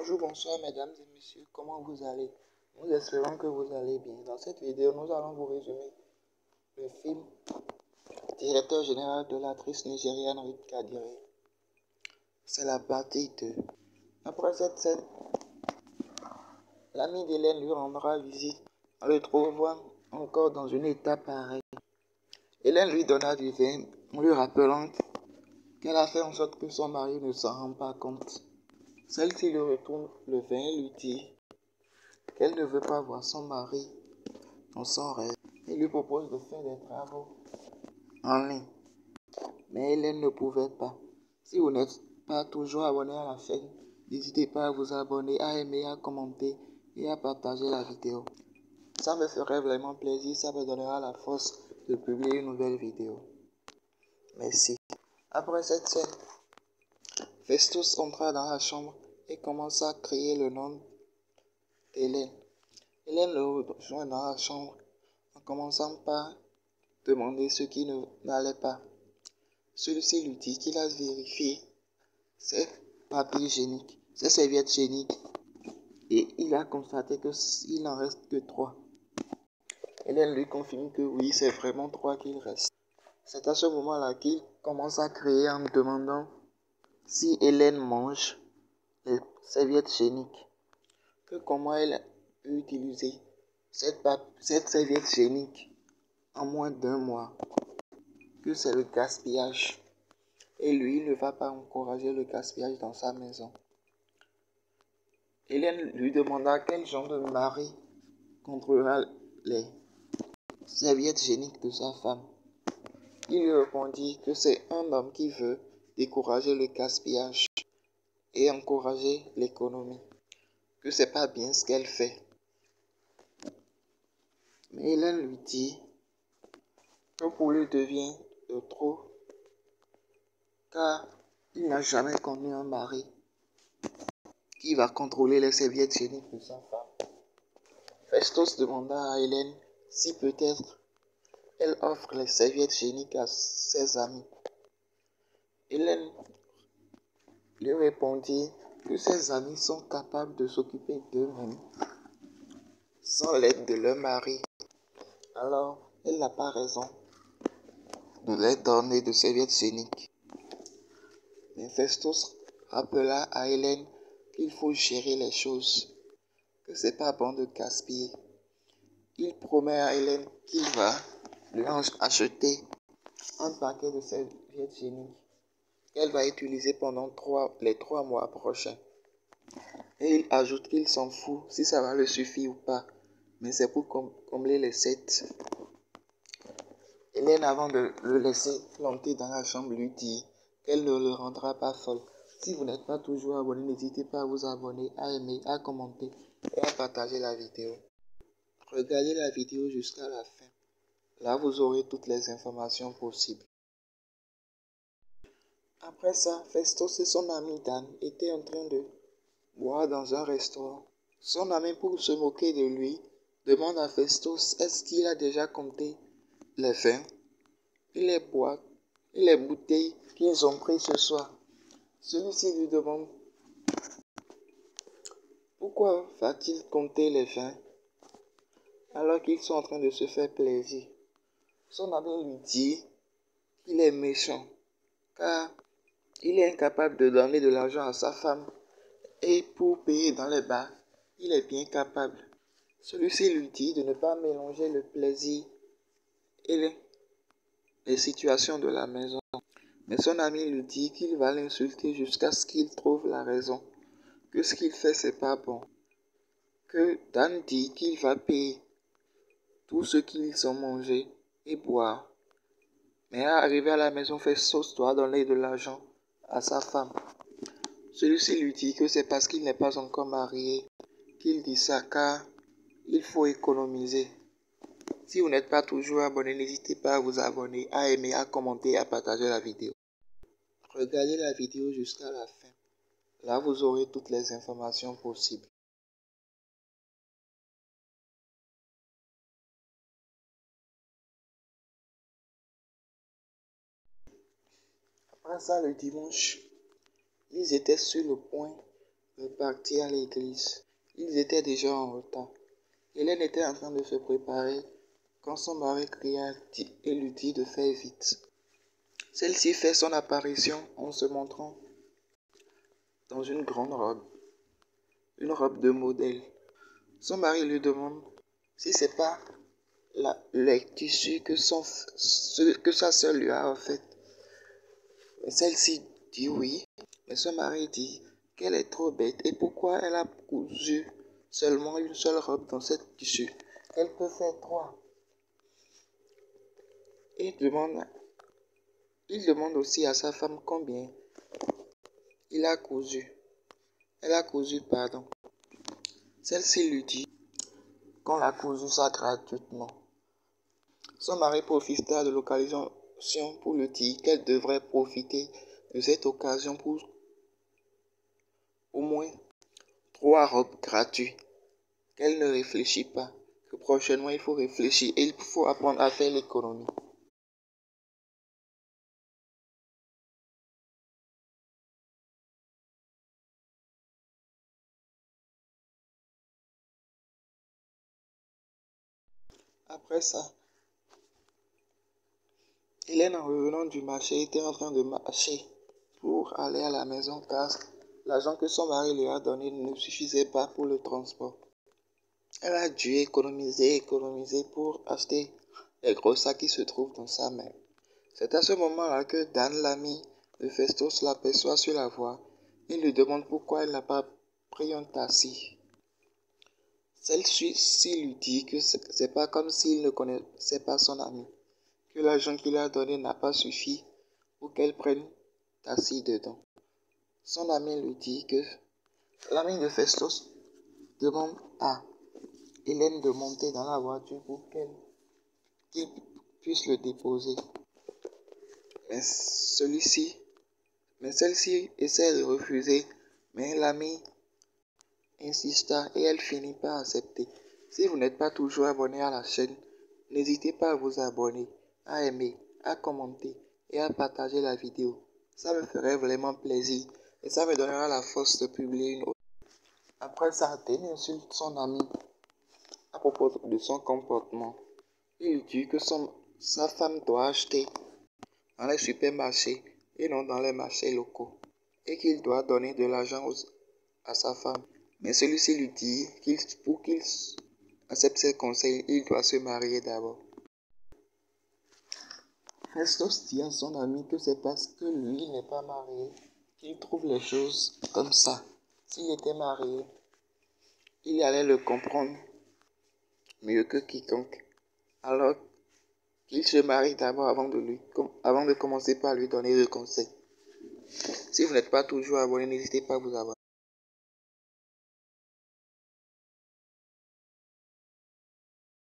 Bonjour, bonsoir mesdames et messieurs, comment vous allez? Nous espérons que vous allez bien. Dans cette vidéo, nous allons vous résumer le film Directeur général de l'actrice nigériane Ruth Kadiri. C'est la partie 2. Après cette scène, l'ami d'Hélène lui rendra visite en le trouvant encore dans une état pareille. Hélène lui donna du vin en lui rappelant qu'elle a fait en sorte que son mari ne s'en rend pas compte. Celle-ci lui retourne le vin et lui dit qu'elle ne veut pas voir son mari dans son rêve. Il lui propose de faire des travaux en ligne. Mais Hélène ne pouvait pas. Si vous n'êtes pas toujours abonné à la chaîne, n'hésitez pas à vous abonner, à aimer, à commenter et à partager la vidéo. Ça me ferait vraiment plaisir, ça me donnera la force de publier une nouvelle vidéo. Merci. Après cette scène, Festus entra dans la chambre et commença à crier le nom d'Hélène. Hélène le rejoint dans la chambre en commençant par demander ce qui n'allait pas. Celui-ci lui dit qu'il a vérifié ses papiers hygiéniques, ses serviettes hygiéniques, et il a constaté qu'il n'en reste que 3. Hélène lui confirme que oui, c'est vraiment 3 qu'il reste. C'est à ce moment-là qu'il commence à crier en demandant si Hélène mange les serviettes hygiéniques, que comment elle a pu utiliser cette serviette hygiénique en moins d'1 mois, que c'est le gaspillage. Et lui, il ne va pas encourager le gaspillage dans sa maison. Hélène lui demanda quel genre de mari contrôlera les serviettes hygiéniques de sa femme. Il lui répondit que c'est un homme qui veut décourager le gaspillage et encourager l'économie, que c'est pas bien ce qu'elle fait. Mais Hélène lui dit que pour lui devient de trop, car il n'a jamais connu un mari qui va contrôler les serviettes hygiéniques de sa femme. Festus demanda à Hélène si peut-être elle offre les serviettes hygiéniques à ses amis. Hélène lui répondit que ses amis sont capables de s'occuper d'eux-mêmes sans l'aide de leur mari. Alors, elle n'a pas raison de leur donner de serviettes hygiéniques. Mais Festus rappela à Hélène qu'il faut gérer les choses, que c'est pas bon de gaspiller. Il promet à Hélène qu'il va lui acheter un paquet de serviettes hygiéniques qu'elle va utiliser pendant les 3 mois prochains. Et il ajoute qu'il s'en fout si ça va le suffire ou pas, mais c'est pour combler les 7. Hélène, avant de le laisser planter dans la chambre, lui dit qu'elle ne le rendra pas folle. Si vous n'êtes pas toujours abonné, n'hésitez pas à vous abonner, à aimer, à commenter et à partager la vidéo. Regardez la vidéo jusqu'à la fin. Là, vous aurez toutes les informations possibles. Après ça, Festus et son ami Dan étaient en train de boire dans un restaurant. Son ami, pour se moquer de lui, demande à Festus est-ce qu'il a déjà compté les vins et les boîtes et les bouteilles qu'ils ont pris ce soir. Celui-ci lui demande pourquoi va-t-il compter les vins alors qu'ils sont en train de se faire plaisir. Son ami lui dit qu'il est méchant car il est incapable de donner de l'argent à sa femme et pour payer dans les bars, il est bien capable. Celui-ci lui dit de ne pas mélanger le plaisir et les situations de la maison. Mais son ami lui dit qu'il va l'insulter jusqu'à ce qu'il trouve la raison, que ce qu'il fait c'est pas bon, que Dan dit qu'il va payer tout ce qu'ils ont mangé et boire. Mais arrivé à la maison, Festus doit donner de l'argent à sa femme. Celui-ci lui dit que c'est parce qu'il n'est pas encore marié qu'il dit ça, car il faut économiser. Si vous n'êtes pas toujours abonné, n'hésitez pas à vous abonner, à aimer, à commenter et à partager la vidéo. Regardez la vidéo jusqu'à la fin. Là, vous aurez toutes les informations possibles. Après ça, le dimanche, ils étaient sur le point repartit à l'église. Ils étaient déjà en retard. Hélène était en train de se préparer quand son mari cria et lui dit de faire vite. Celle-ci fait son apparition en se montrant dans une grande robe, une robe de modèle. Son mari lui demande si c'est pas les tissus que sa sœur lui a offert. Celle-ci dit oui, mais son mari dit qu'elle est trop bête et pourquoi elle a cousu seulement une seule robe dans cette tissu. Elle peut faire trois. Il demande aussi à sa femme combien il a cousu. Elle a cousu, pardon. Celle-ci lui dit qu'on l'a cousu ça gratuitement. Son mari profita de l'occasion pour lui dire qu'elle devrait profiter de cette occasion pour au moins 3 robes gratuites. Qu'elle ne réfléchit pas. Que prochainement il faut réfléchir et il faut apprendre à faire l'économie. Après ça, Hélène, en revenant du marché, était en train de marcher pour aller à la maison car l'argent que son mari lui a donné ne suffisait pas pour le transport. Elle a dû économiser pour acheter les gros sacs qui se trouvent dans sa main. C'est à ce moment-là que Dan, l'ami de Festus, l'aperçoit sur la voie. Il lui demande pourquoi elle n'a pas pris un taxi. Celle-ci lui dit que c'est pas comme s'il ne connaissait pas son ami, que l'argent qu'il a donné n'a pas suffi pour qu'elle prenne taxi dedans. Son ami lui dit que l'ami de Festus demande à Hélène de monter dans la voiture pour qu'il puisse le déposer. Mais celle-ci essaie de refuser, mais l'ami insista et elle finit par accepter. Si vous n'êtes pas toujours abonné à la chaîne, n'hésitez pas à vous abonner, à aimer, à commenter et à partager la vidéo. Ça me ferait vraiment plaisir et ça me donnera la force de publier une autre. Après ça, Dan insulte son ami à propos de son comportement. Il dit que sa femme doit acheter dans les supermarchés et non dans les marchés locaux et qu'il doit donner de l'argent à sa femme. Mais celui-ci lui dit pour qu'il accepte ses conseils, il doit se marier d'abord. Festus dit à son ami que c'est parce que lui n'est pas marié qu'il trouve les choses comme ça. S'il était marié, il allait le comprendre mieux que quiconque. Alors qu'il se marie d'abord avant de commencer par lui donner des conseils. Si vous n'êtes pas toujours abonné, n'hésitez pas à vous abonner.